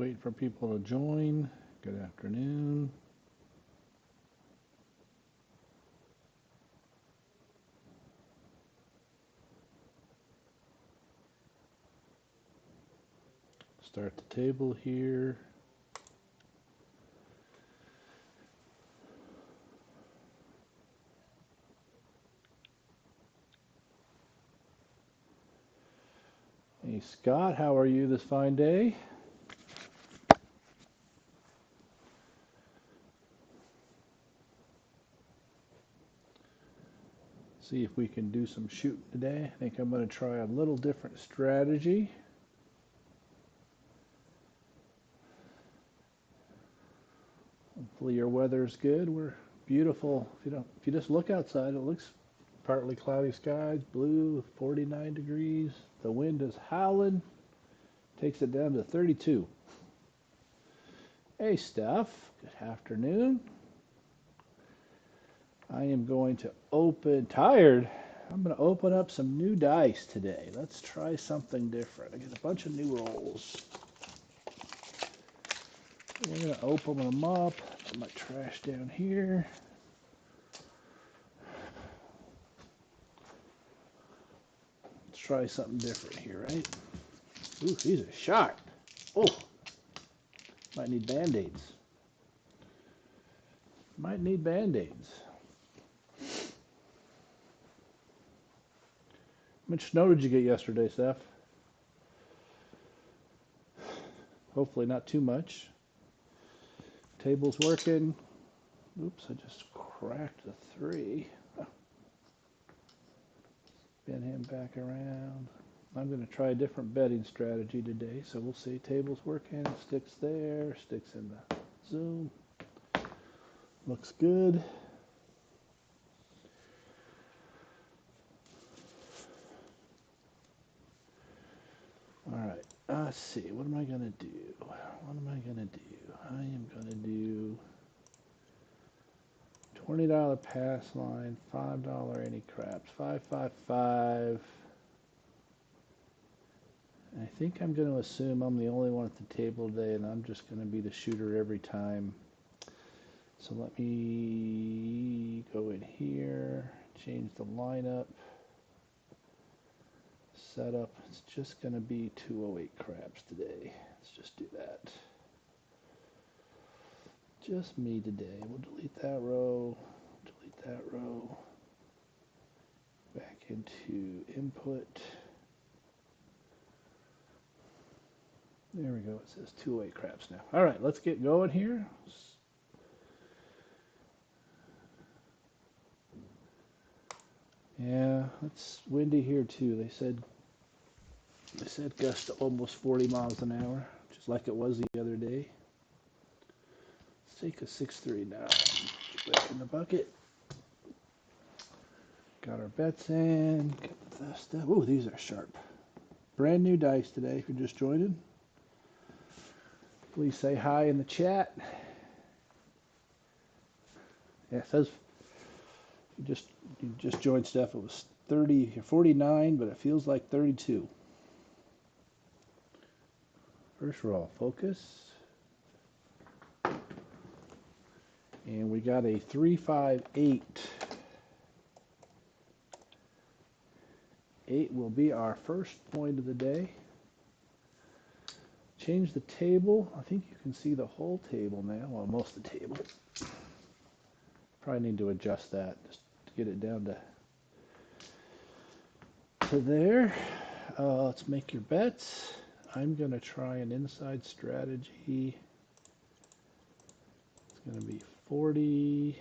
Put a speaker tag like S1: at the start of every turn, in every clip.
S1: Wait for people to join. Good afternoon. Start the table here. Hey Scott, how are you this fine day? See if we can do some shooting today. I think I'm going to try a little different strategy. Hopefully your weather's good. We're beautiful. If you just look outside, it looks partly cloudy skies, blue, 49 degrees. The wind is howling. Takes it down to 32. Hey Steph, good afternoon. I am going to I'm going to open up some new dice today. Let's try something different. I got a bunch of new rolls. We're going to open them up. Put my trash down here. Let's try something different here, right? Ooh, these are sharp. Oh, might need Band-Aids. Might need Band-Aids. How much snow did you get yesterday, Steph? Hopefully not too much. Table's working. Oops, I just cracked a 3. Spin him back around. I'm going to try a different betting strategy today, so we'll see. Table's working, sticks there, sticks in the zoom. Looks good. All right, let's see. What am I going to do? What am I going to do? I am going to do $20 pass line, $5 any craps, 555. I think I'm going to assume I'm the only one at the table today, and I'm just going to be the shooter every time. So let me go in here, change the lineup, setup. It's just going to be 208 craps today. Let's just do that. Just me today. We'll delete that row, delete that row. Back into input. There we go. It says 208 craps now. All right, let's get going here. Yeah, it's windy here too. They said gusts to almost 40 miles an hour, just like it was the other day. Let's take a 6-3 now. Get back in the bucket. Got our bets in. Get the stuff. Oh, these are sharp. Brand new dice today. If you're just joining, please say hi in the chat. Yeah, it says you just joined Steph. It was 49, but it feels like 32. First roll, focus. And we got a 3-5-8. 8 will be our first point of the day. Change the table. I think you can see the whole table now. Well, most of the table. Probably need to adjust that just to get it down to there. Let's make your bets. I'm going to try an inside strategy. It's going to be 40.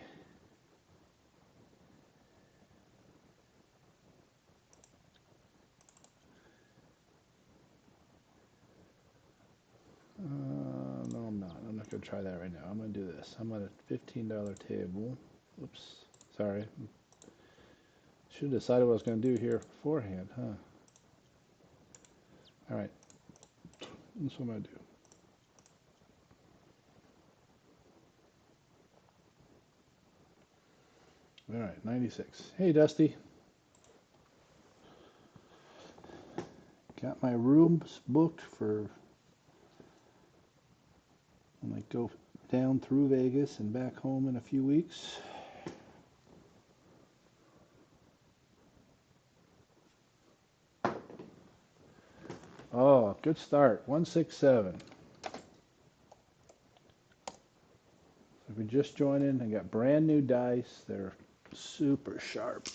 S1: No, I'm not. I'm not going to try that right now. I'm going to do this. I'm at a $15 table. Oops. Sorry. Should have decided what I was going to do here beforehand, huh? All right. That's what I'm going to do. All right, 96. Hey, Dusty. Got my rooms booked for go down through Vegas and back home in a few weeks. Oh, good start. 167. If you're just joining, I got brand new dice. They're super sharp.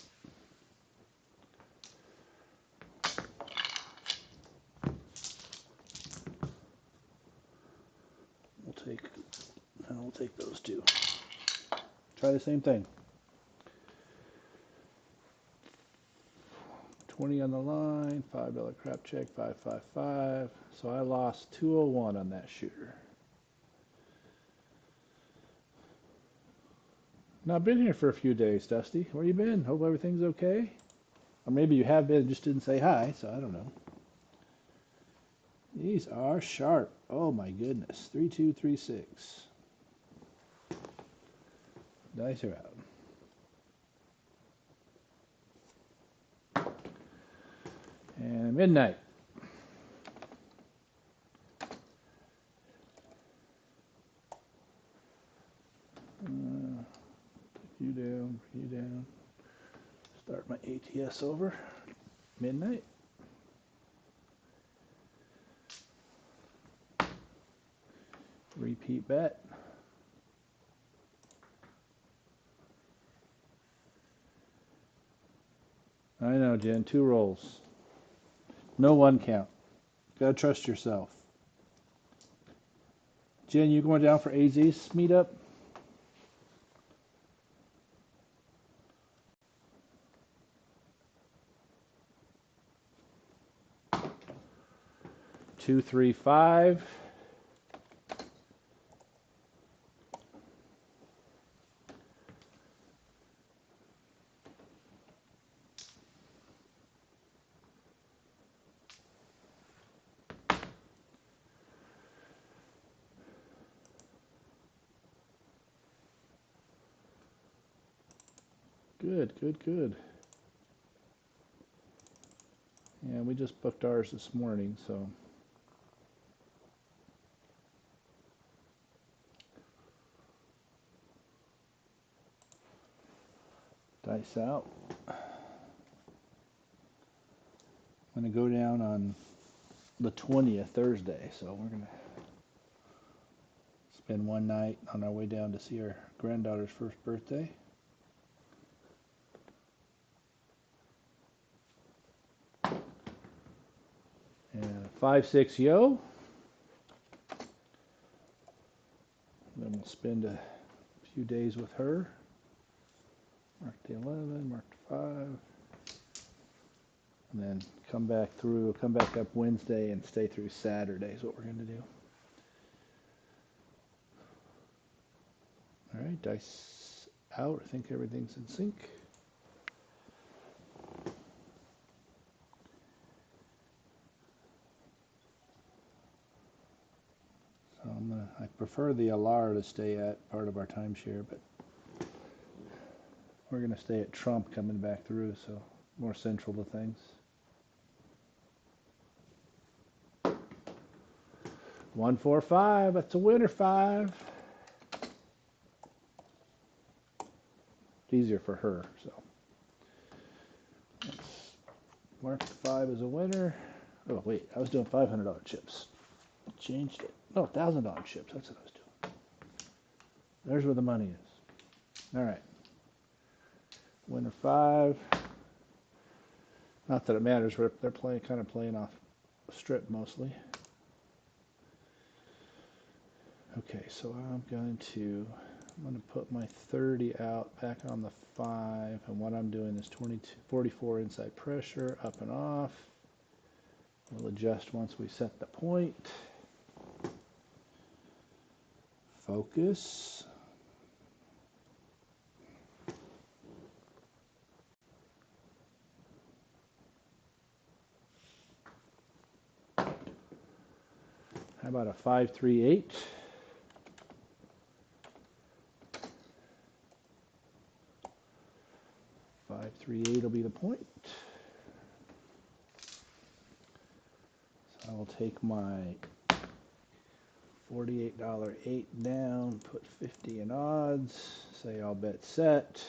S1: We'll take those two. Try the same thing. 20 on the line, $5 crap check, 555. So I lost 201 on that shooter. Now, I've been here for a few days, Dusty. Where you been? Hope everything's okay. Or maybe you have been, just didn't say hi, so I don't know. These are sharp. Oh my goodness. 3236. Dice are out. And midnight. Take you down, bring you down. Start my ATS over. Midnight. Repeat bet. I know, Jen. 2 rolls. No 1 count. Gotta trust yourself. Jen, you going down for AZ's meetup? Two, 3, 5. Good, good, good. Yeah, we just booked ours this morning, so. Dice out. I'm going to go down on the 20th, Thursday, so we're going to spend one night on our way down to see our granddaughter's first birthday. And 5, 6, yo. Then we'll spend a few days with her. Mark the 11, mark the 5. And then come back up Wednesday and stay through Saturday is what we're going to do. All right, dice out. I think everything's in sync. So I prefer the Alara to stay at part of our timeshare, but we're going to stay at Trump coming back through, so more central to things. 1, 4, 5. That's a winner, 5. It's easier for her, so. Let's mark the 5 as a winner. Oh, wait, I was doing $500 chips. I changed it. No, $1,000 chips. That's what I was doing. There's where the money is. All right. Winner 5. Not that it matters. They're kind of playing off strip mostly. Okay, so I'm going to put my 30 out back on the 5, and what I'm doing is 44 inside pressure, up and off. We'll adjust once we set the point. Focus. How about a 5, 3, 8? 5, 3, 8 will be the point. So I will take my $48 8 down, put 50 in odds, say all bet set.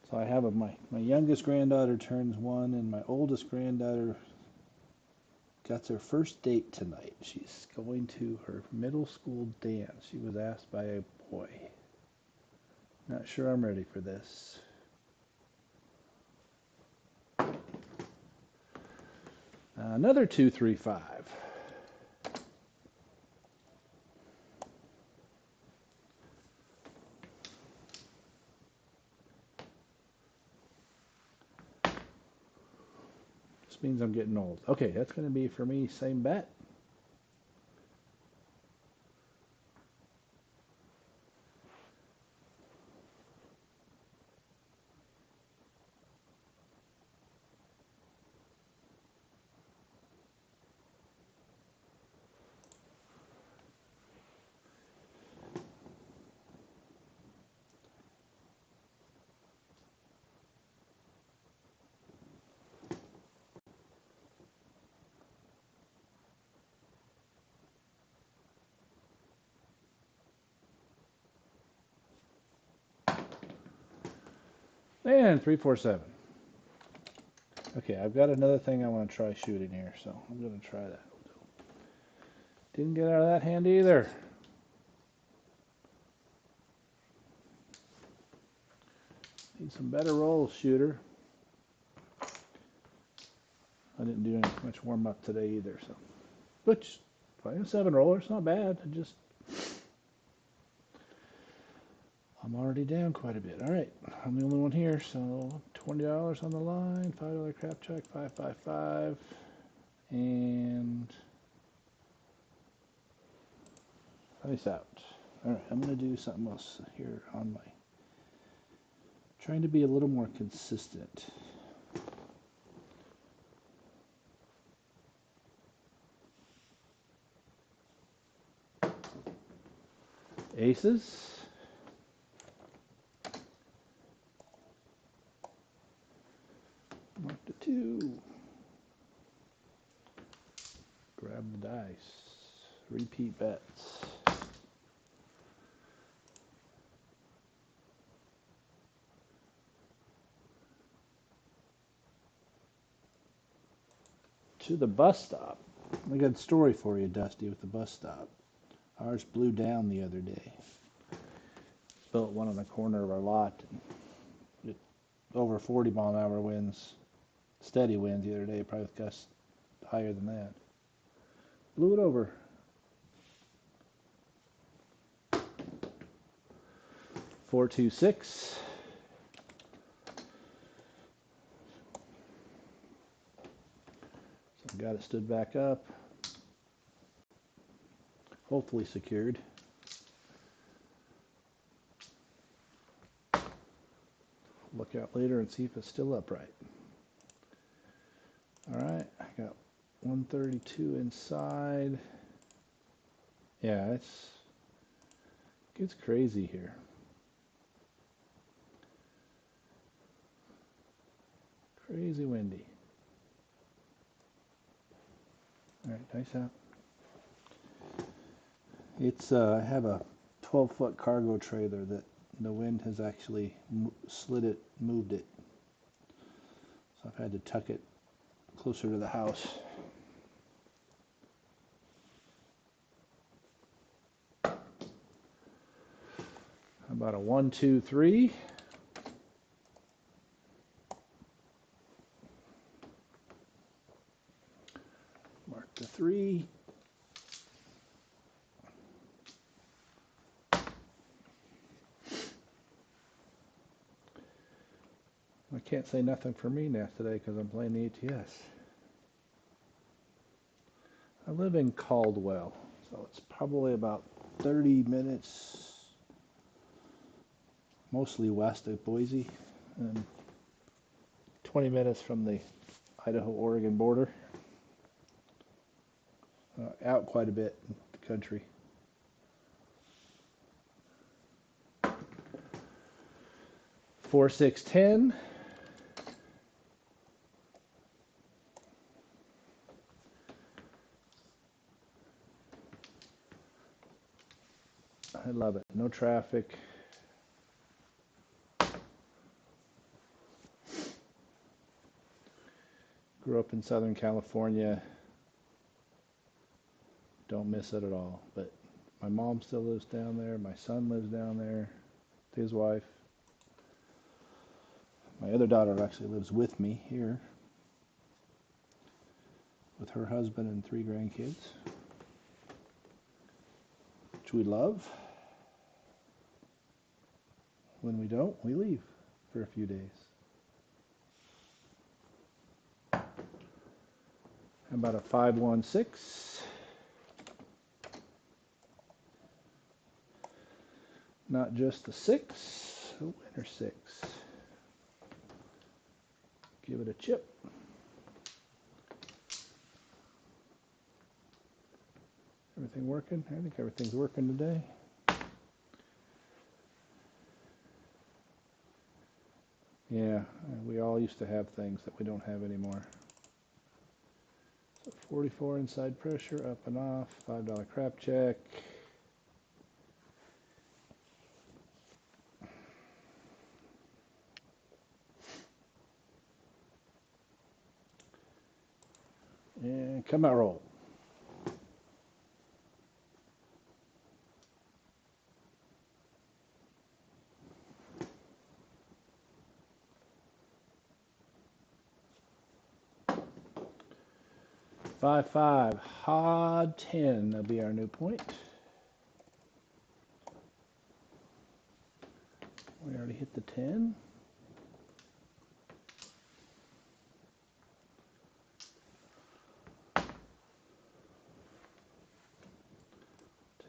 S1: So I have my youngest granddaughter turns 1 and my oldest granddaughter got her first date tonight. She's going to her middle school dance. She was asked by a boy. Not sure I'm ready for this. Another 2, 3, 5. This means I'm getting old. Okay, that's going to be for me, same bet. And 3, 4, 7. Okay, I've got another thing I want to try shooting here, so I'm going to try that. Didn't get out of that hand either. Need some better rolls, shooter. I didn't do any much warm up today either, so. Which, playing a 7 roller, it's not bad. I'm already down quite a bit. All right, I'm the only one here, so $20 on the line, $5 crap check, 5, 5, 5, and ice out. All right, I'm gonna do something else here on my, trying to be a little more consistent. Aces. Mark the 2. Grab the dice. Repeat bets. To the bus stop. I got a story for you, Dusty, with the bus stop. Ours blew down the other day. Built one on the corner of our lot. It, over 40 mile an hour winds, steady winds the other day, probably with gusts higher than that. Blew it over. 4, 2, 6. So got it stood back up. Hopefully secured. Look out later and see if it's still upright. All right, I got 132 inside. Yeah, it gets crazy here. Crazy windy. All right, dice out. It's I have a 12-foot cargo trailer that the wind has actually moved it. So I've had to tuck it closer to the house. How about a 1, 2, 3? Mark the 3. I can't say nothing for me now today because I'm playing the ATS. I live in Caldwell, so it's probably about 30 minutes, mostly west of Boise, and 20 minutes from the Idaho-Oregon border. Out quite a bit in the country. 4, 6, 10. I love it. No traffic. Grew up in Southern California. Don't miss it at all. But my mom still lives down there. My son lives down there with his wife. My other daughter actually lives with me here with her husband and 3 grandkids, which we love. When we don't, we leave for a few days. How about a 516? Not just a 6, a winner 6. Give it a chip. Everything working? I think everything's working today. Yeah, we all used to have things that we don't have anymore. So 44 inside pressure, up and off, $5 crap check. And come out roll. Five, 5, hod 10, that'll be our new point. We already hit the 10.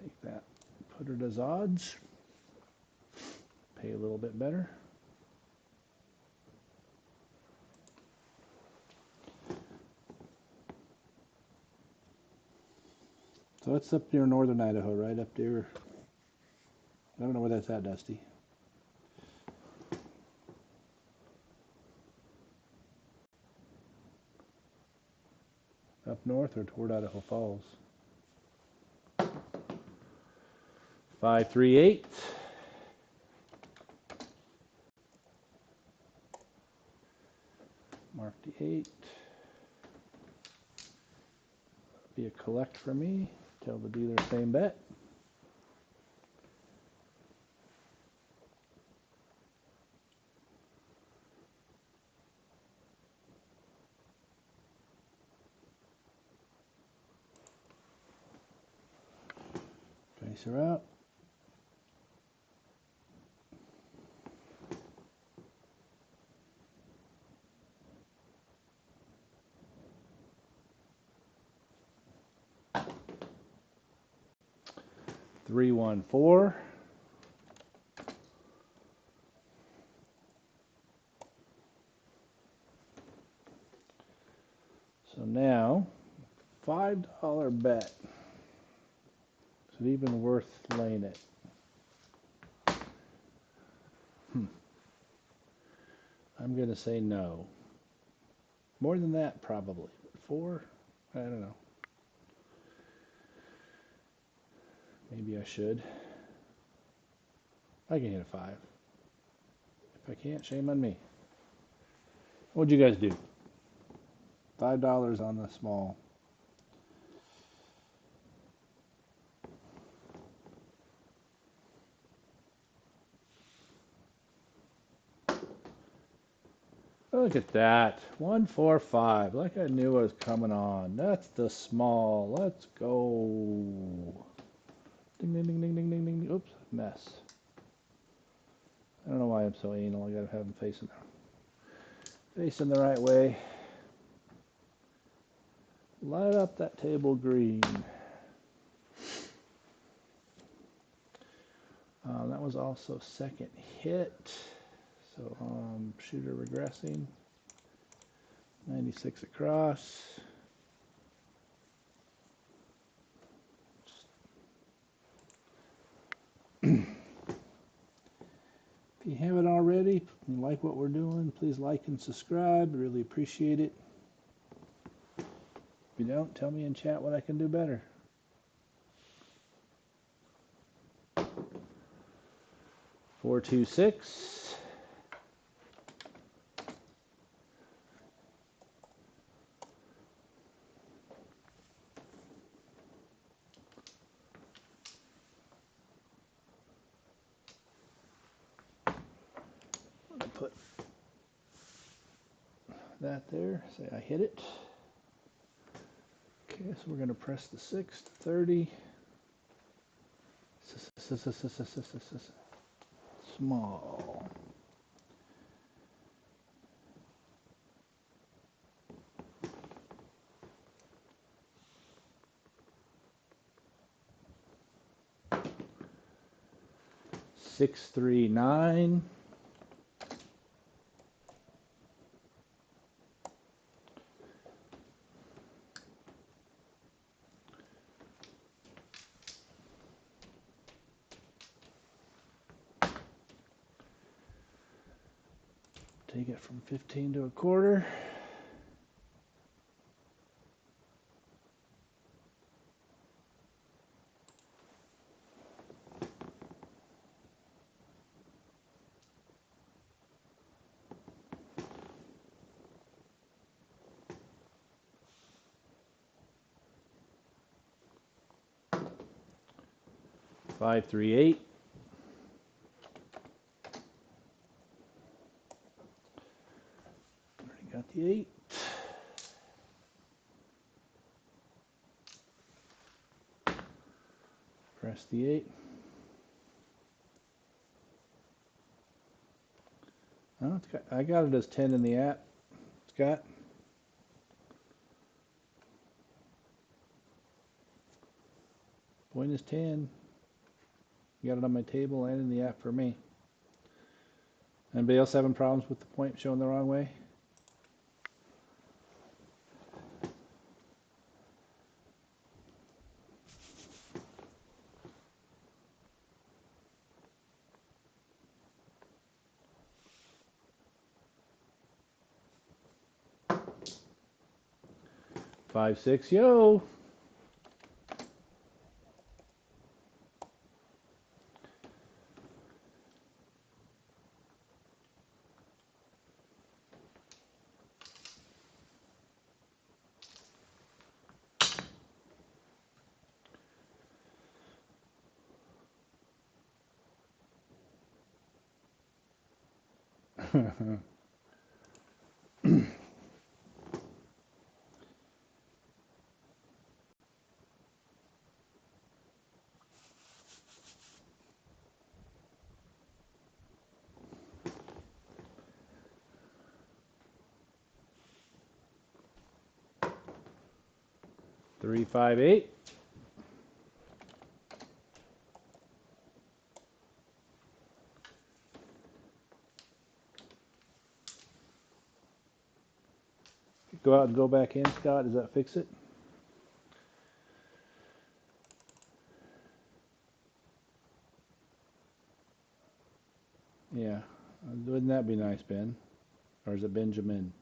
S1: Take that, put it as odds. Pay a little bit better. So it's up near northern Idaho, right up there. I don't know where that's at, Dusty. Up north or toward Idaho Falls? 538. Mark the 8. Be a collect for me. Tell the dealer same bet. Face her out. Three, 1, 4. So now, $5 bet. Is it even worth laying it? I'm going to say no. More than that, probably. 4? I don't know. Maybe I should. I can hit a 5. If I can't, shame on me. What'd you guys do? $5 on the small. Look at that. 145. Like I knew it was coming on. That's the small. Let's go. Ding, ding, ding, ding, ding, ding, ding. Oops, mess. I don't know why I'm so anal. I gotta have them facing the right way. Light up that table green. That was also second hit. So shooter regressing. 96 across. If you haven't already, everybody. If you like what we're doing, please like and subscribe. I really appreciate it. If you don't, tell me in chat what I can do better. Four, two, six. Put that there. Say I hit it. Okay, so we're going to press the 6 to 30. Small. Six, three, nine. Take it from 15 to a quarter. Five, three, eight. Already got the 8. Press the 8. Oh, I got it as 10 in the app, Scott. Point is 10. You got it on my table and in the app for me. Anybody else having problems with the point showing the wrong way? Five, six, yo. Three, five, eight. Go out and go back in, Scott. Does that fix it? Yeah. Wouldn't that be nice, Ben? Or is it Benjamin?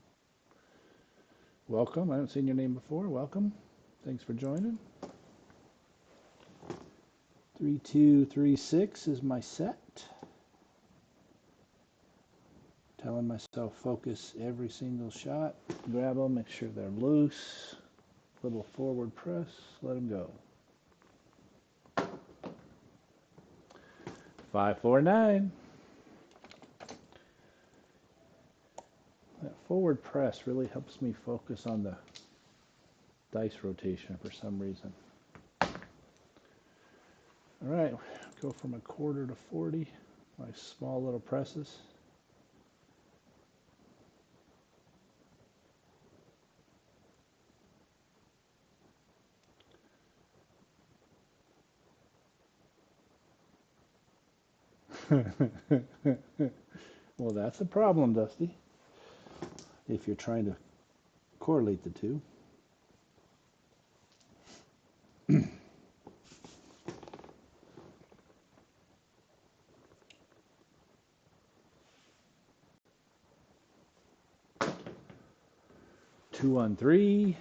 S1: Welcome. I haven't seen your name before. Welcome. Thanks for joining. 3, 2, 3, 6 is my set. Telling myself focus every single shot. Grab them, make sure they're loose. Little forward press, let them go. 5, 4, 9. That forward press really helps me focus on the dice rotation for some reason. All right, go from a quarter to 40. My small little presses. Well, that's a problem, Dusty, if you're trying to correlate the two. 2-on-3.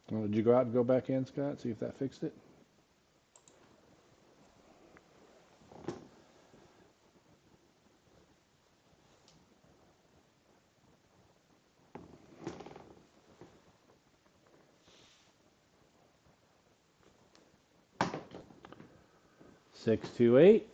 S1: Well, did you go out and go back in, Scott? See if that fixed it? Six, two, eight.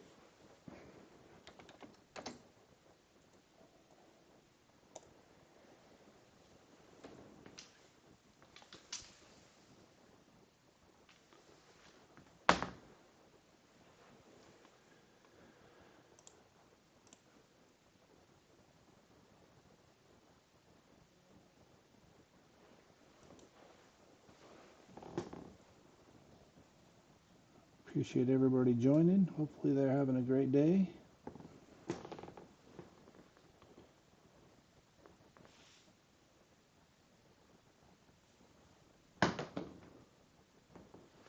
S1: Appreciate everybody joining. Hopefully they're having a great day.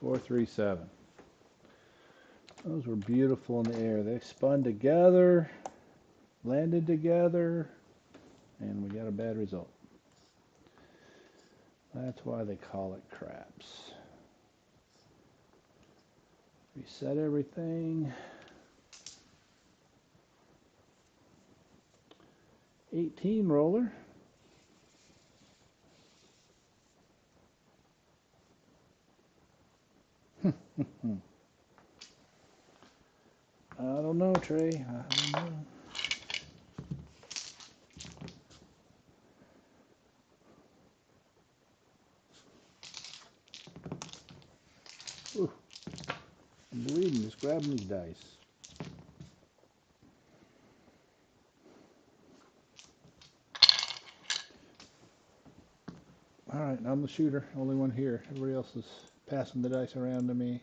S1: Four, three, seven. Those were beautiful in the air. They spun together, landed together, and we got a bad result. That's why they call it craps. Reset everything. 18 roller. I don't know, Trey. I don't know. Ooh, I'm bleeding. Just grabbing these dice. All right, I'm the shooter. Only one here. Everybody else is passing the dice around to me.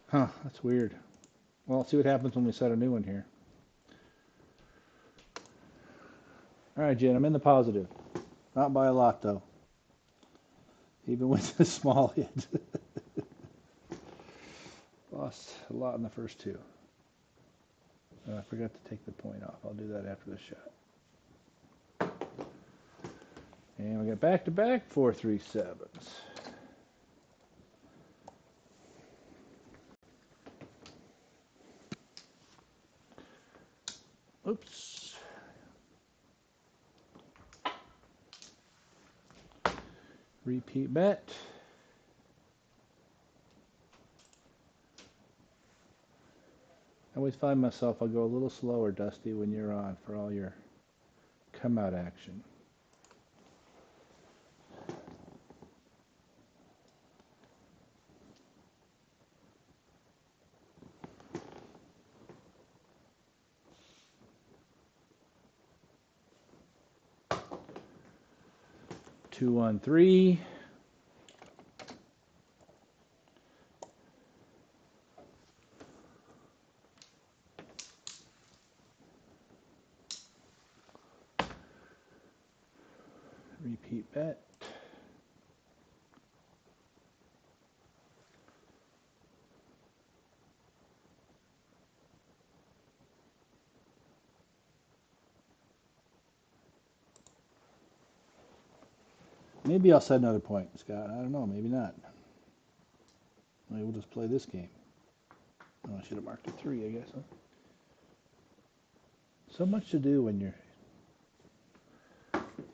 S1: Huh, that's weird. Well, let's see what happens when we set a new one here. All right, Jen, I'm in the positive. Not by a lot, though. Even with the small hit. Lost a lot in the first two. I forgot to take the point off. I'll do that after the shot. And we got back-to-back 4-3-7s. Oops. Repeat bet. I always find myself, I'll go a little slower, Dusty, when you're on for all your come-out action. Two on three. Repeat bet. Maybe I'll set another point, Scott. I don't know. Maybe not. Maybe we'll just play this game. Oh, I should have marked a 3, I guess. Huh? So much to do when you're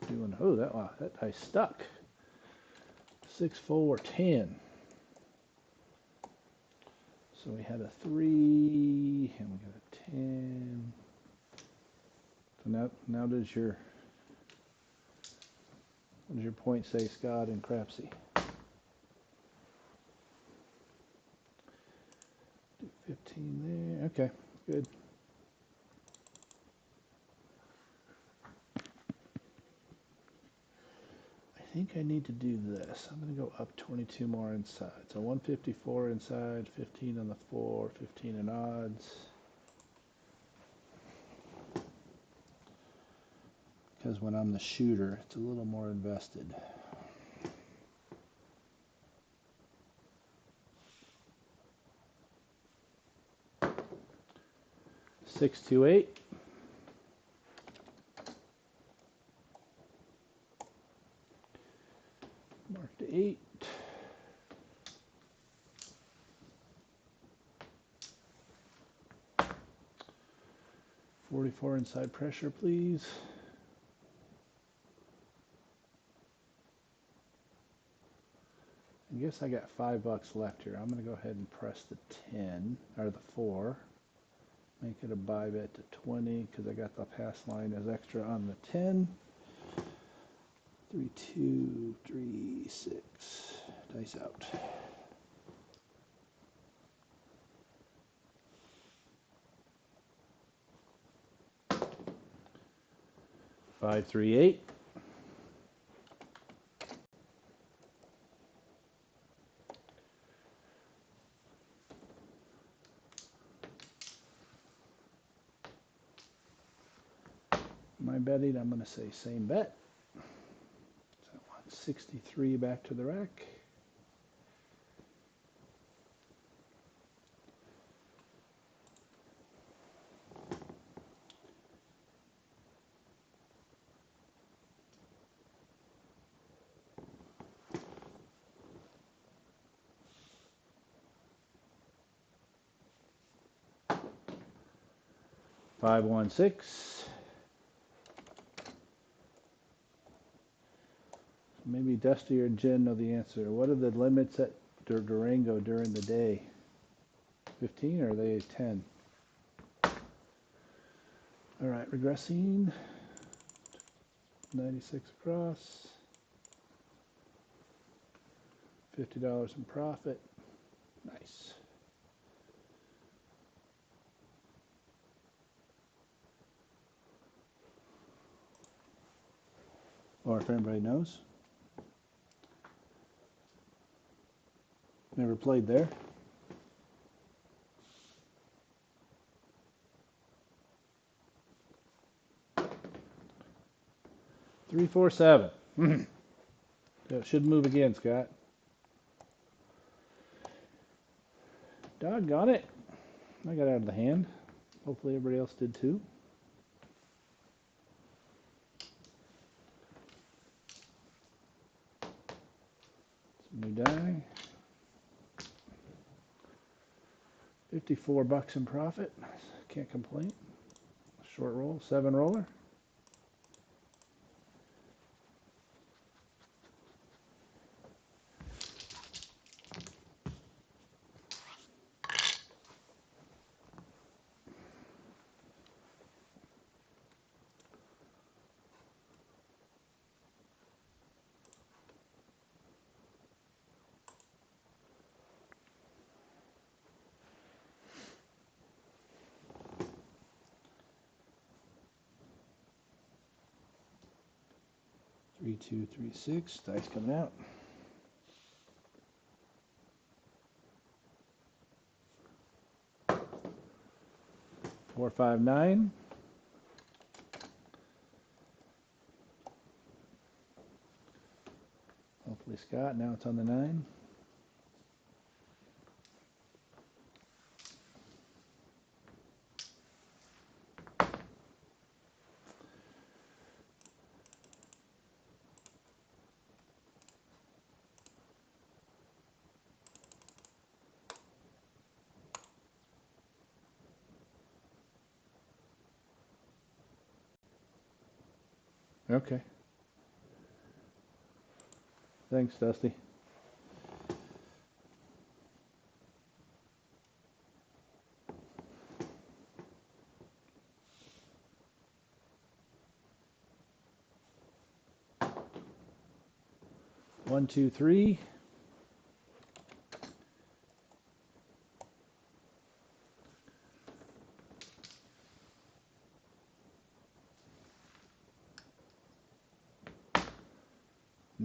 S1: doing. Oh, that dice stuck. 6, 4, 10. So we had a 3, and we got a 10. So now what does your point say, Scott and Crapsy? Do 15 there. Okay, good. I think I need to do this. I'm going to go up 22 more inside. So 154 inside, 15 on the 4, 15 in odds. Because when I'm the shooter, it's a little more invested. Six, two, eight. Marked 8. $44 inside pressure, please. I guess I got $5 left here. I'm going to go ahead and press the 10 or the 4. Make it a buy bet to 20 because I got the pass line as extra on the 10. 3, 2, 3, 6. Dice out. 5, 3, 8. My betting, I'm going to say same bet. So 163 back to the rack. Five, 1, 6. Maybe Dusty or Jen know the answer. What are the limits at Durango during the day? 15 or are they 10? All right, regressing. 96 across. $50 in profit. Nice. Or if anybody knows. Never played there. Three, 4, 7. That should move again, Scott. Doggone it. I got out of the hand. Hopefully everybody else did too. Some new die. $54 in profit. Can't complain. Short roll, 7 roller. Three, 2, 3, 6. Dice coming out. 4, 5, 9. Hopefully Scott. Now it's on the 9. Okay. Thanks, Dusty. One, 2, 3.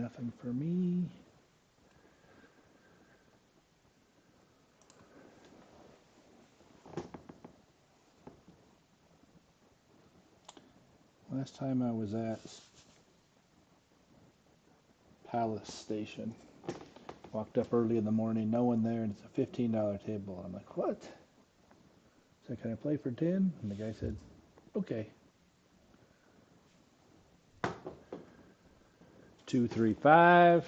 S1: Nothing for me. Last time I was at Palace Station. Walked up early in the morning, no one there, and it's a $15 table. I'm like, what? So can I play for 10? And the guy said, okay. 2, 3, 5.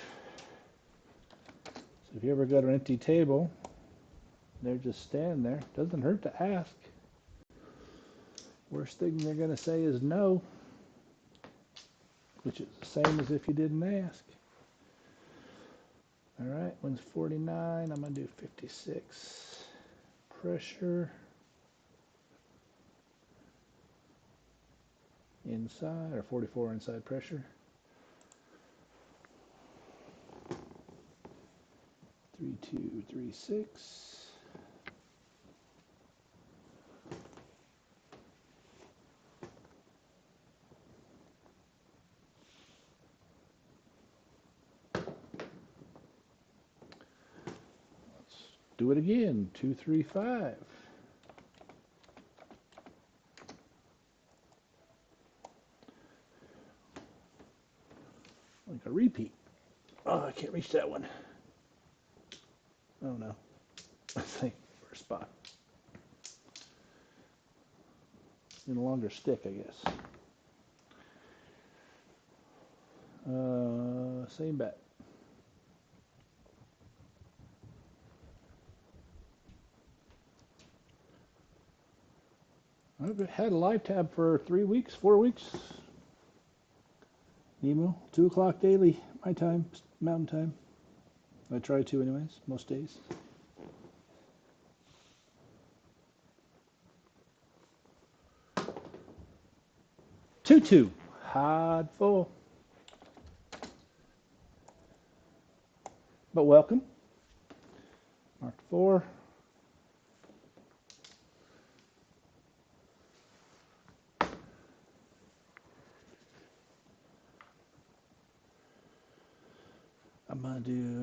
S1: So if you ever go to an empty table, they're just standing there. Doesn't hurt to ask. Worst thing they're going to say is no, which is the same as if you didn't ask. All right, one's 49. I'm going to do 56. Pressure. Inside, or 44 inside pressure. 3, 2, 3, 6. Do it again. 2, 3, 5. Like a repeat. Oh, I can't reach that one. Oh no. I think first spot. Need a longer stick, I guess. Same bet. I've had a live tab for 3 weeks, 4 weeks. Nemo, 2 o'clock daily, my time, mountain time. I try to anyways, most days. 2-2, hard full. But welcome. Mark 4.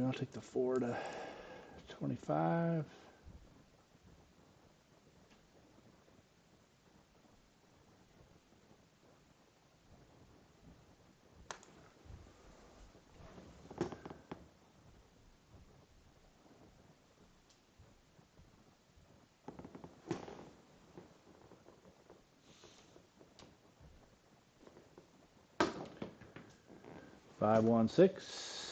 S1: I'll take the 4 to 25. Five, 1, 6.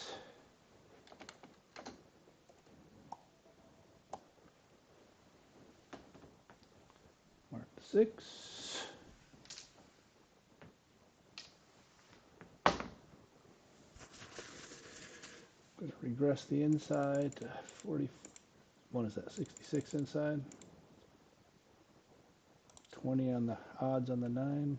S1: Mark 6. Going to regress the inside to 40. What is that? 66 inside. 20 on the odds on the 9.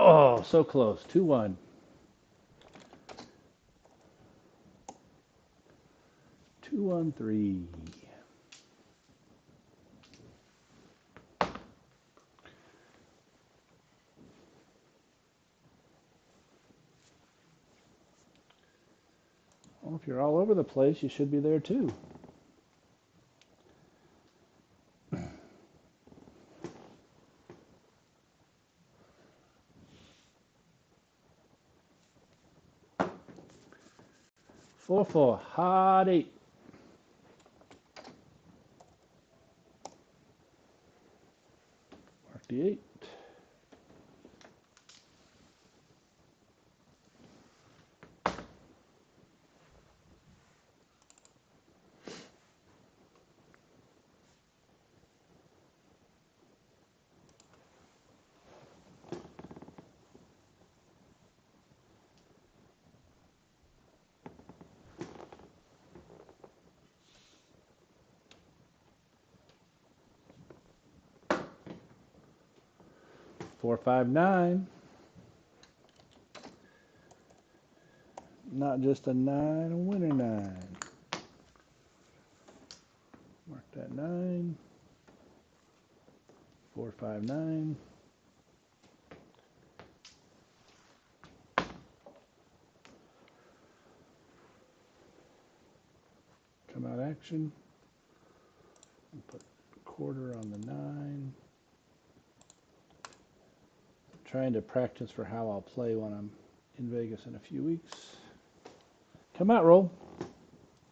S1: Oh, so close. 2-1. 2-1-3. Well, if you're all over the place, you should be there too. Four, hard 8. Mark the 8. 459. Not just a 9, a winner 9. Mark that 9. 459. Come out action. And put a quarter on the 9. Trying to practice for how I'll play when I'm in Vegas in a few weeks. Come out, roll.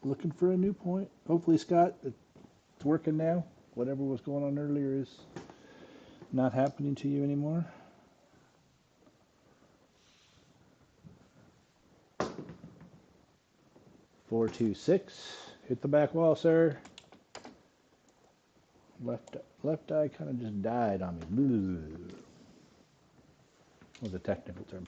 S1: Looking for a new point. Hopefully, Scott, it's working now. Whatever was going on earlier is not happening to you anymore. Four, 2, 6. Hit the back wall, sir. Left eye kind of just died on me. Was a technical term.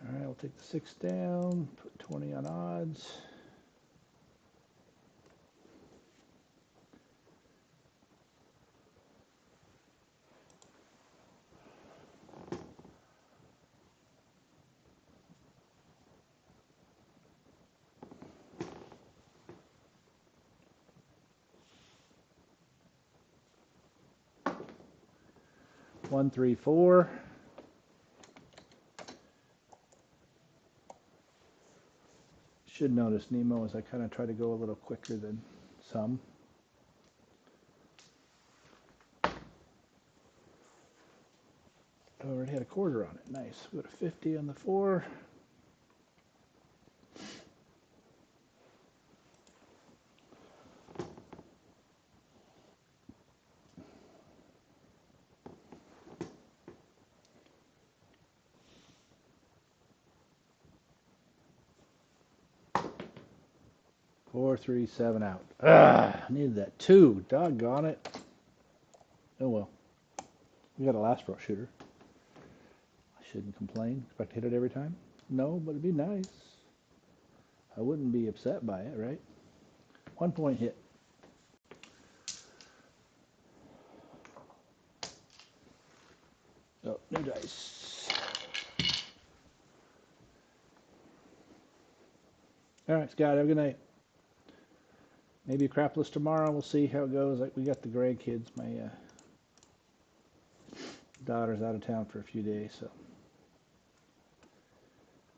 S1: All right, I'll take the 6 down, put 20 on odds. One, 3, 4. Should notice, Nemo, as I kind of try to go a little quicker than some. I already had a quarter on it. Nice. We got a 50 on the 4. Four, 3, 7 out. Ah, needed that 2. Doggone it. Oh well. We got a last row shooter. I shouldn't complain. Expect to hit it every time? No, but it'd be nice. I wouldn't be upset by it, right? 1 point hit. Oh, new dice. All right, Scott, have a good night. Maybe a crapless tomorrow. We'll see how it goes. Like, we got the grandkids. My daughter's out of town for a few days, so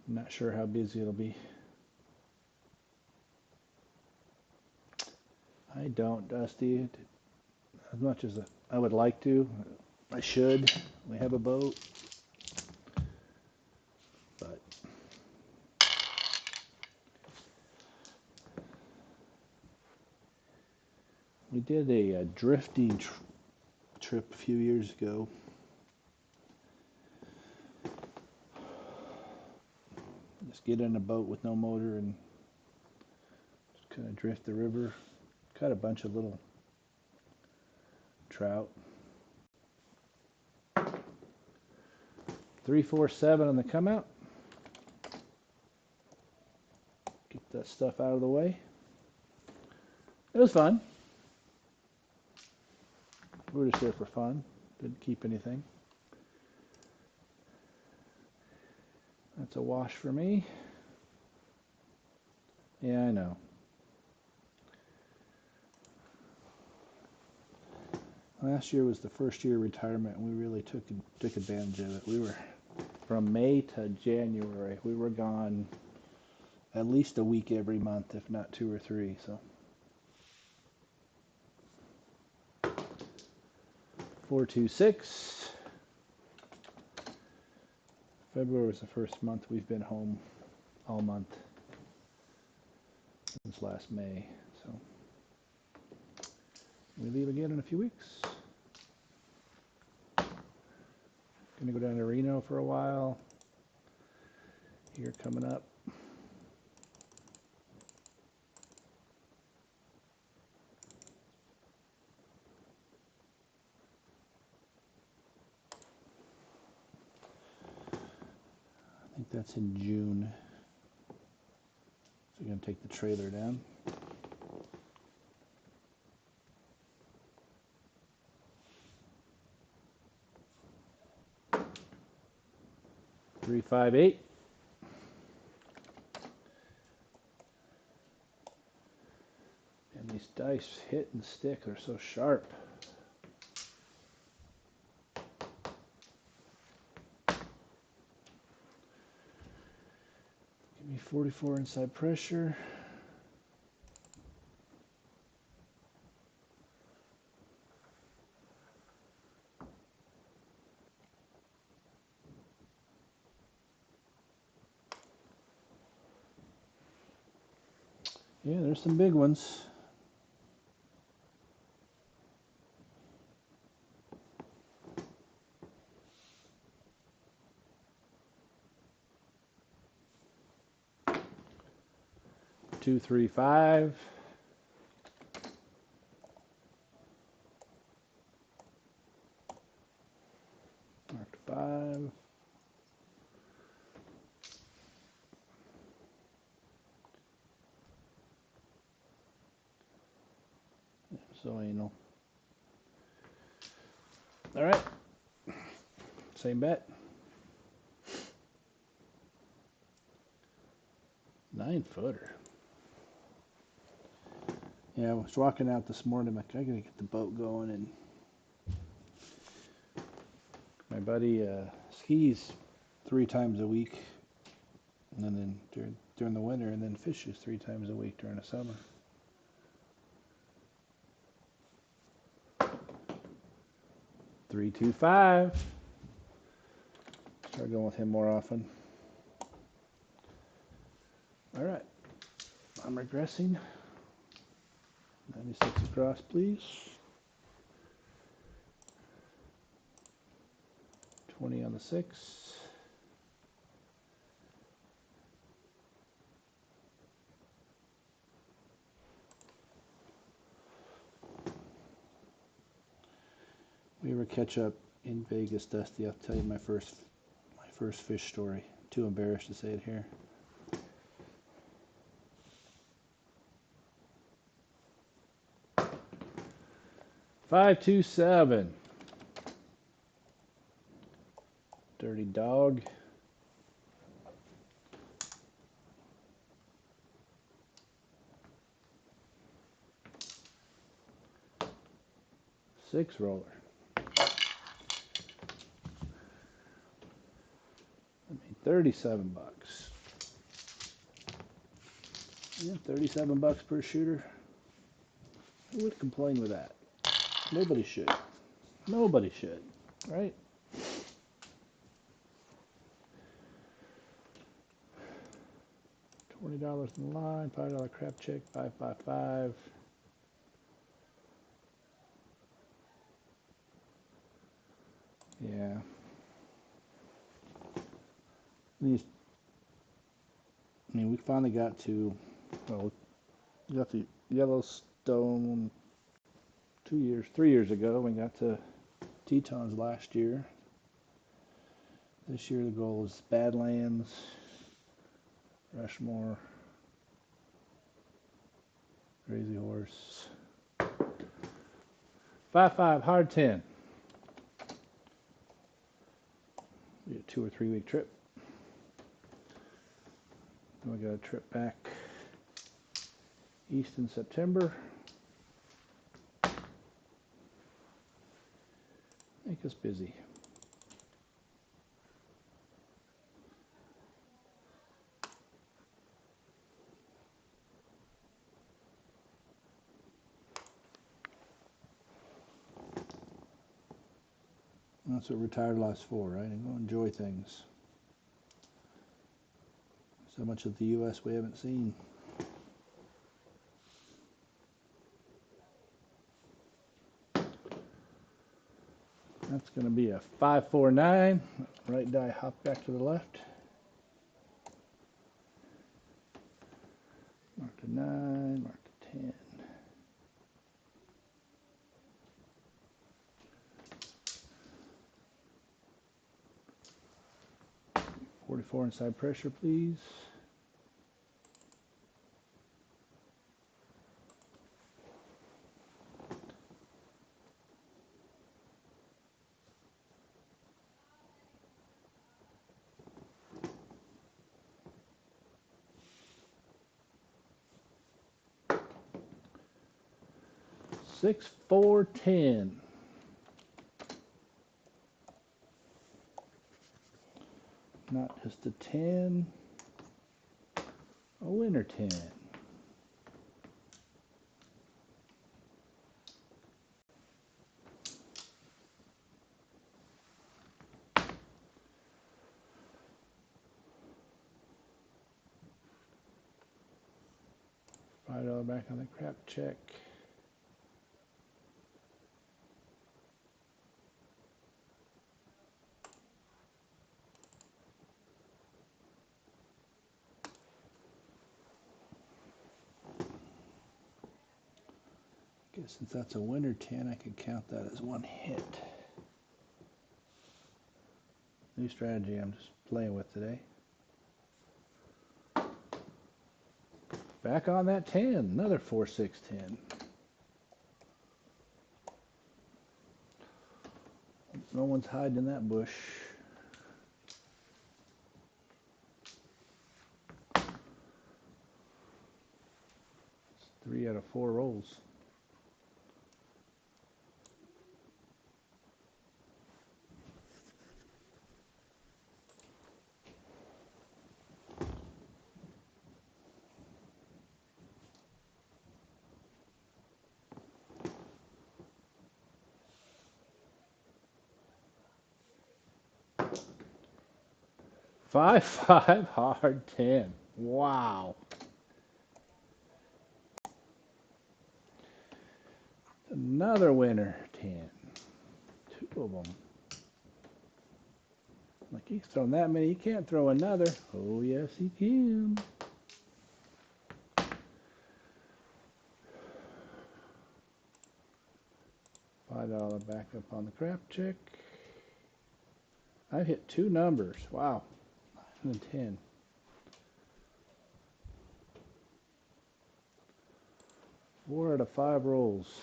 S1: I'm not sure how busy it'll be. I don't, Dusty. As much as I would like to, I should. We have a boat. But we did a drifting trip a few years ago. Just get in a boat with no motor and just kind of drift the river. Caught a bunch of little trout. 3, 4, 7 on the come out. Get that stuff out of the way. It was fun. We were just there for fun. Didn't keep anything. That's a wash for me. Yeah, I know. Last year was the first year of retirement, and we really took advantage of it. We were from May to January. We were gone at least a week every month, if not 2 or 3. So 4, 2, 6. February was the first month we've been home all month since last May. So we leave again in a few weeks. Gonna go down to Reno for a while. Here coming up. I think that's in June. So we're gonna take the trailer down. 358. And these dice hit and stick. They're so sharp. Give me 44 inside pressure. Yeah, there's some big ones. Two, three, five. Marked 5. So anal. All right. Same bet. 9-footer. Yeah, I was walking out this morning. Like, I gotta get the boat going, and my buddy skis 3 times a week, and then during the winter, and then fishes 3 times a week during the summer. Three, two, five. Start going with him more often. All right, I'm regressing. 96 across, please. 20 on the 6. We ever catch up in Vegas, Dusty, I'll tell you my first fish story. Too embarrassed to say it here. 527. Dirty dog. Six roller. I made 37 bucks. Yeah, 37 bucks per shooter. Who would complain with that? Nobody should. Nobody should, right? $20 in the line, $5 crap check, 555. Yeah. These, I mean, we finally got to, well, we got to Yellowstone 3 years ago. We got to Tetons last year. This year the goal is Badlands, Rushmore, Crazy Horse. 5-5, hard 10. Be a 2 or 3 week trip. Then we got a trip back east in September. Make us busy. That's what retired life's for, right? And go enjoy things. So much of the U.S. we haven't seen. That's going to be a 549. Right die hop back to the left. Mark to 9, mark to 10. $44 inside pressure, please. 6, 4, 10. Not just a 10, a winner 10. $5 back on the crap check. Guess since that's a winner 10, I could count that as one hit. New strategy I'm just playing with today. Back on that 10, another 4, 6, 10. No one's hiding in that bush. It's 3 out of 4 rolls. Five, 5, hard 10. Wow. Another winner 10. 2 of them. Like he's thrown that many, he can't throw another. Oh yes he can. $5 backup on the crap check. I've hit 2 numbers. Wow. 9 and 10. Four out of 5 rolls.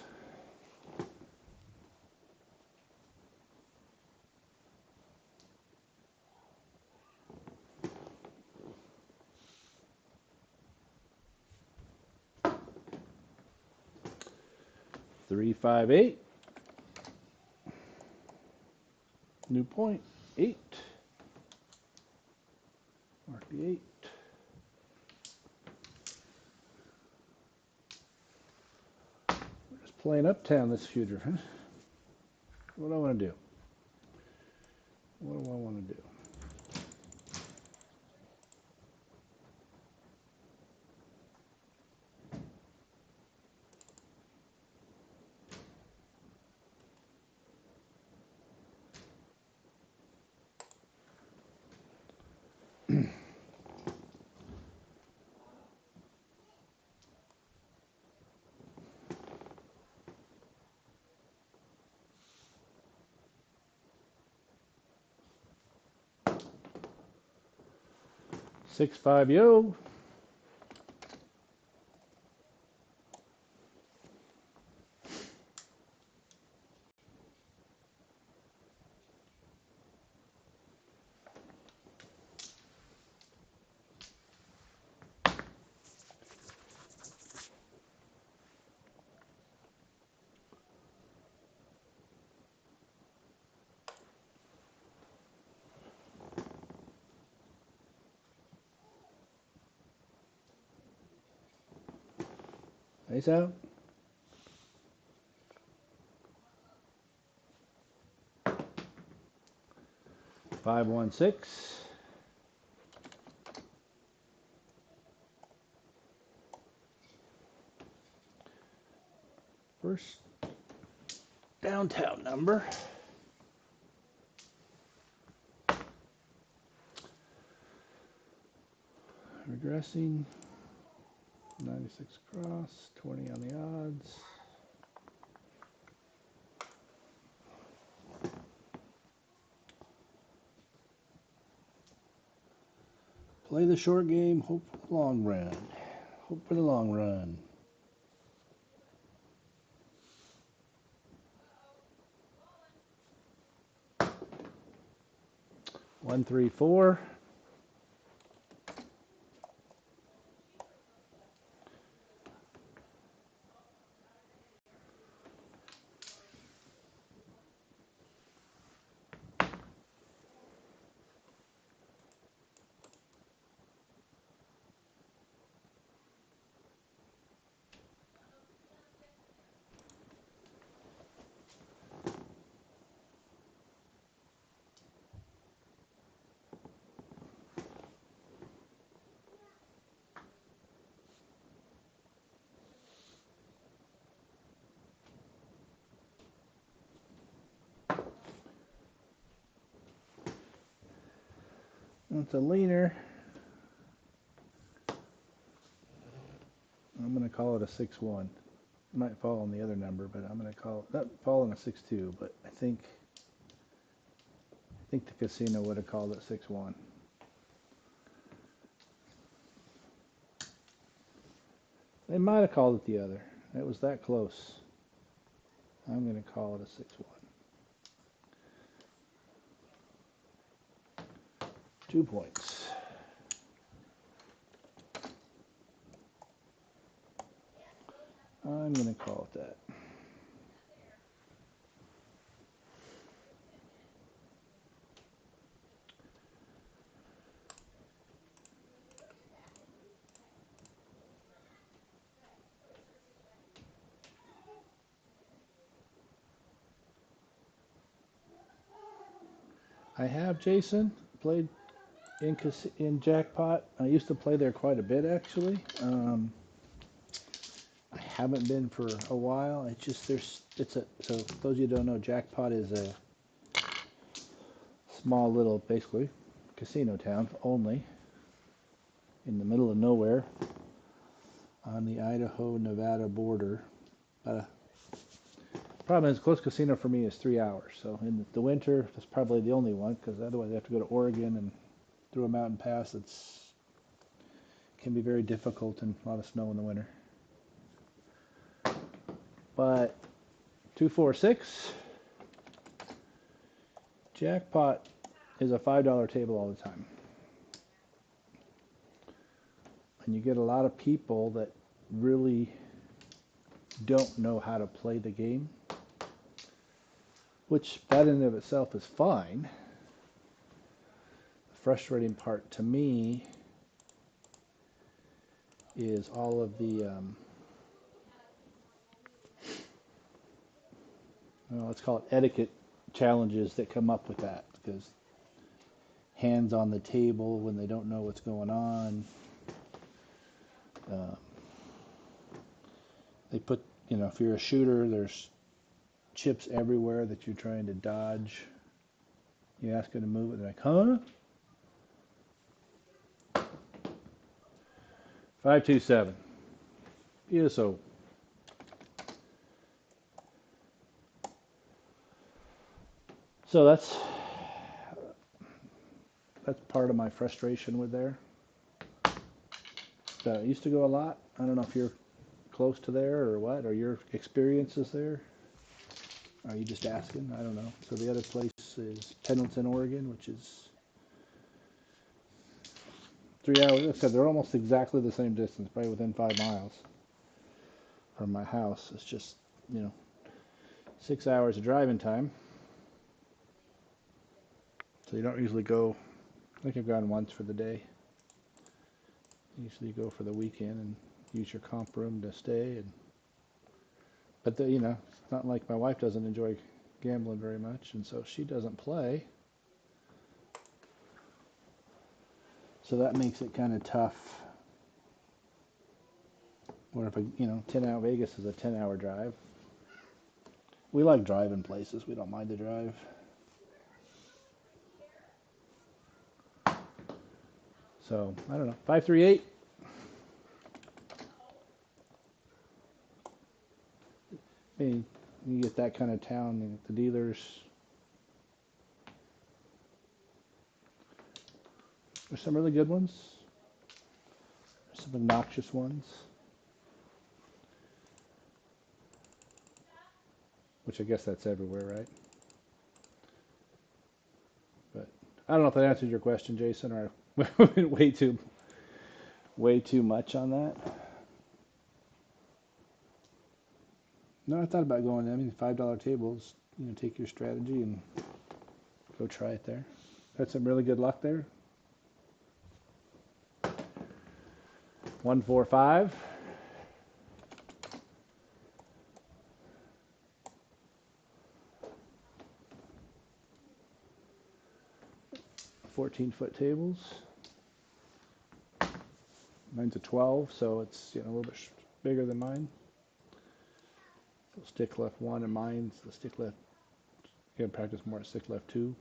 S1: Three, 5, 8. New point. 8. Mark the 8. We're just playing uptown this shooter, huh? What do I want to do? What do I want to do? Six, 5, yo. Face out. 5, 1, 6. First downtown number. Regressing. 96 cross. 20 on the odds. Play the short game, hope for the long run. Hope for the long run. One, 3, 4. It's a leaner. I'm going to call it a 6-1. It might fall on the other number, but I'm going to call it, not fall on a 6-2, but I think the casino would have called it 6-1. They might have called it the other. It was that close. I'm going to call it a 6-1. 2 points. I'm going to call it that. I have, Jason, played in Jackpot. I used to play there quite a bit, actually. I haven't been for a while. It's just so those of you who don't know, Jackpot is a small little, basically, casino town only in the middle of nowhere on the Idaho-Nevada border. Problem is, close casino for me is 3 hours. So in the winter, that's probably the only one, because otherwise I have to go to Oregon and through a mountain pass. Can be very difficult and a lot of snow in the winter. But 246 Jackpot is a $5 table all the time. And you get a lot of people that really don't know how to play the game, which that in and of itself is fine. The frustrating part to me is all of the let's call it etiquette challenges that come up with that, because hands on the table when they don't know what's going on. They put, if you're a shooter, there's chips everywhere that you're trying to dodge. You ask them to move it, they're like, huh? 527. ESO. So that's part of my frustration with there. I used to go a lot. I don't know if you're close to there or what, or your experiences there. Are you just asking? I don't know. So the other place is Pendleton, Oregon, which is 3 hours. Like I said, they're almost exactly the same distance, probably within 5 miles from my house. It's just, 6 hours of driving time. So you don't usually go. I think I've gone once for the day. Usually you go for the weekend and use your comp room to stay. But it's not like my wife doesn't enjoy gambling very much, and so she doesn't play. So that makes it kind of tough. Where if 10-hour Vegas is a 10-hour drive. We like driving places. We don't mind the drive. So, I don't know. 538. I mean, you get that kind of town, the dealers. There's some really good ones. There's some obnoxious ones. Which I guess that's everywhere, right? But I don't know if that answered your question, Jason, or way too much on that. No, I thought about going. I mean, $5 tables. Take your strategy and go try it there. Had some really good luck there. 145. $14-foot tables. Mine's a 12, so it's a little bit bigger than mine. So stick left 1, and mine's the stick left. You gotta practice more at stick left 2.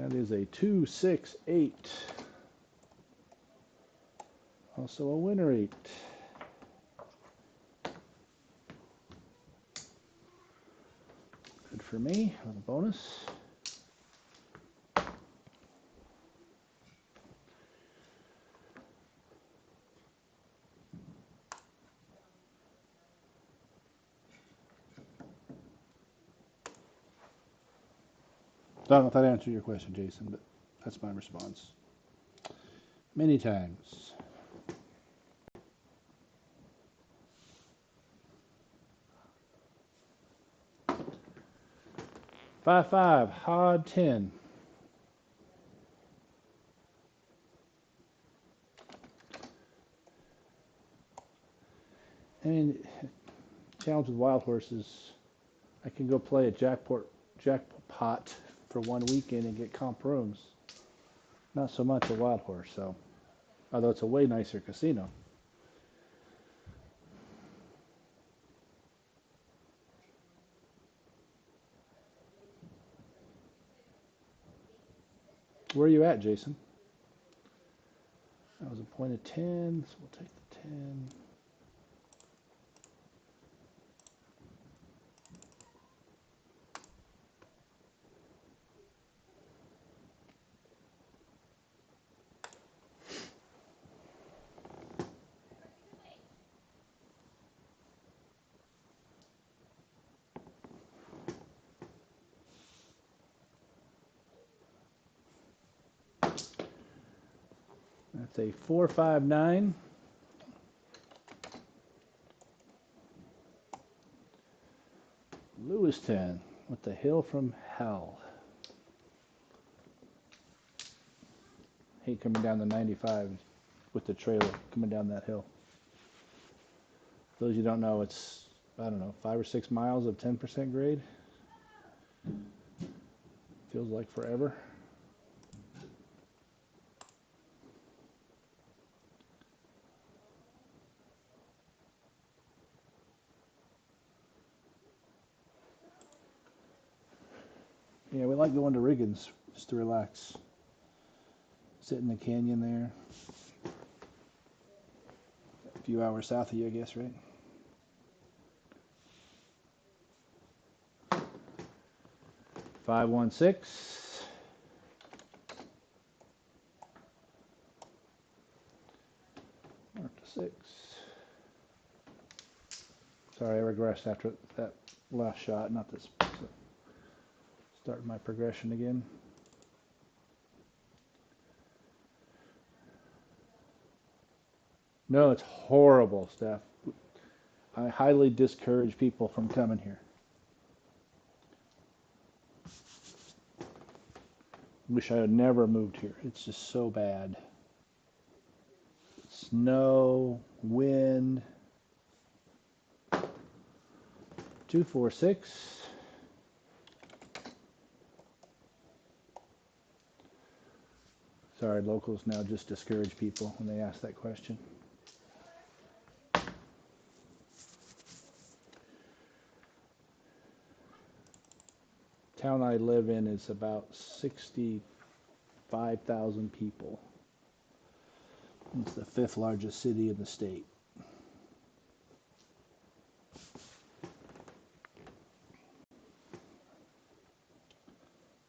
S1: That is a 268. Also a winner 8. Good for me on a bonus. I don't know if that answered your question, Jason, but that's my response. Many times. 5-5, Hod 10. I mean, challenge with wild horses. I can go play a jackpot for one weekend and get comp rooms. Not so much a wild horse, so although it's a way nicer casino. Where are you at, Jason? That was a point of 10, so we'll take the 10. That's a 4-5-9. Lewiston with the hill from hell. Hate coming down the 95 with the trailer coming down that hill. For those you don't know, it's, I don't know, 5 or 6 miles of 10% grade. Feels like forever. Yeah, we like going to Riggins just to relax. Sit in the canyon there. A few hours south of you, I guess, right? Five, 1, 6. Mark to 6. Sorry, I regressed after that last shot. Not this. Start my progression again. No, it's horrible, Steph. I highly discourage people from coming here. Wish I had never moved here. It's just so bad. Snow, wind. 2, 4, 6. Sorry, locals now just discourage people when they ask that question. Town I live in is about 65,000 people. It's the 5th largest city in the state.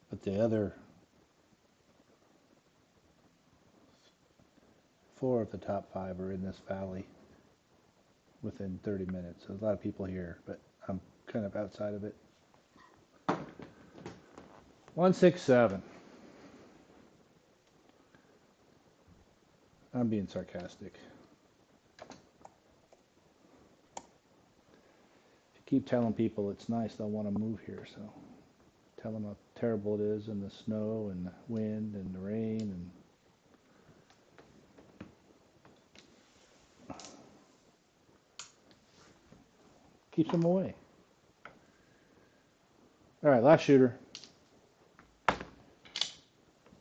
S1: But the other 4 of the top 5 are in this valley within 30 minutes. So there's a lot of people here, but I'm kind of outside of it. 167. I'm being sarcastic. If you keep telling people it's nice, they'll want to move here. So tell them how terrible it is, and the snow and the wind and the rain, and keeps them away. All right, last shooter.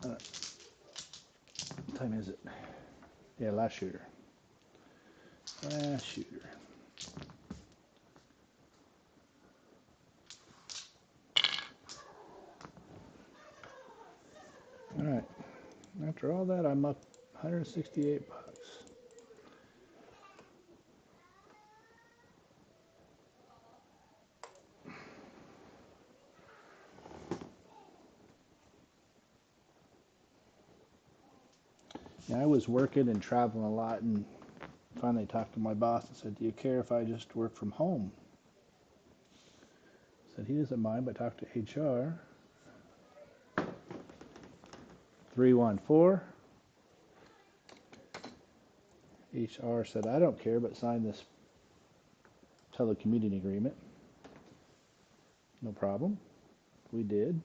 S1: What time is it? Yeah, last shooter. Last shooter. All right. After all that, I'm up 168 bucks. Yeah, I was working and traveling a lot, and finally talked to my boss and said, "Do you care if I just work from home?" Said he doesn't mind, but talk to HR. 314. HR said, "I don't care, but sign this telecommuting agreement." No problem. We did.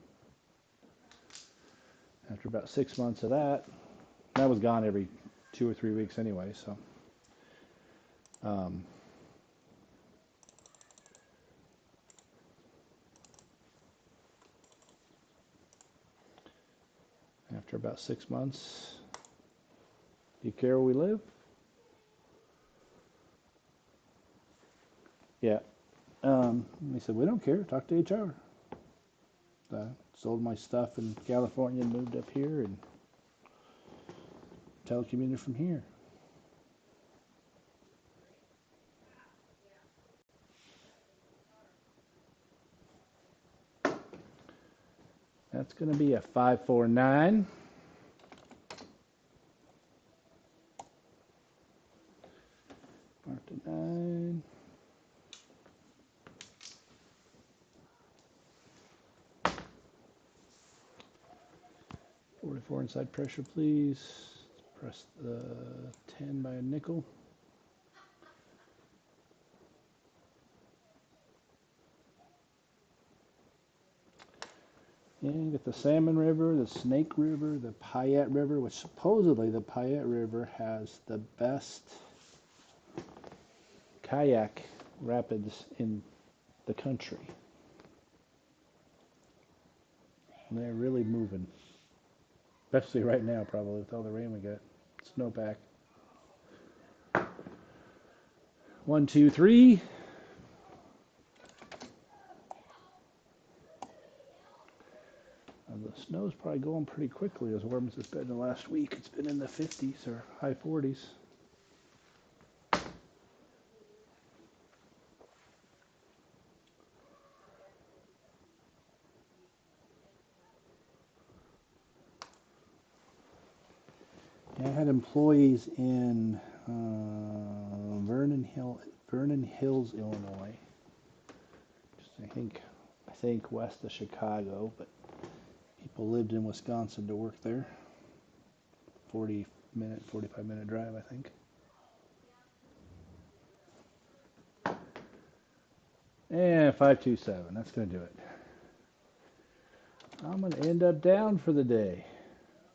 S1: After about 6 months of that, I was gone every 2 or 3 weeks anyway, so um, after about 6 months, "Do you care where we live?" Yeah. He said, "We don't care. Talk to HR." Sold my stuff in California and moved up here and telecommuted from here. That's going to be a 549. Mark to 9. $44 inside pressure, please. Press the 10 by a nickel. And get the Salmon River, the Snake River, the Payette River, which supposedly the Payette River has the best kayak rapids in the country. And they're really moving. Especially right now, probably, with all the rain we got. Snowpack. 1, 2, 3. The snow's probably going pretty quickly as warm as it's been the last week. It's been in the 50s or high 40s. I had employees in Vernon Hills, Illinois. Just I think west of Chicago, but people lived in Wisconsin to work there. 45-minute drive, I think. And 527. That's going to do it. I'm going to end up down for the day.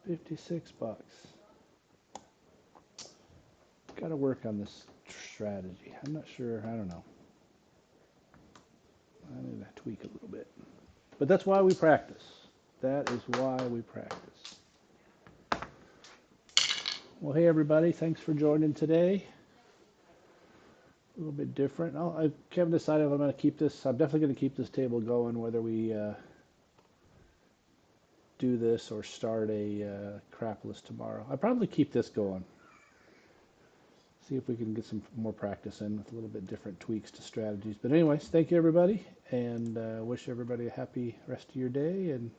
S1: 56 bucks. Got to work on this strategy. I'm not sure. I don't know. I need to tweak a little bit. But that's why we practice. That is why we practice. Well, hey, everybody. Thanks for joining today. A little bit different. I haven't decided if I'm going to keep this. I'm definitely going to keep this table going, whether we do this or start a Crapolas tomorrow. I'll probably keep this going. See if we can get some more practice in with a little bit different tweaks to strategies. But anyways, thank you, everybody, and wish everybody a happy rest of your day, and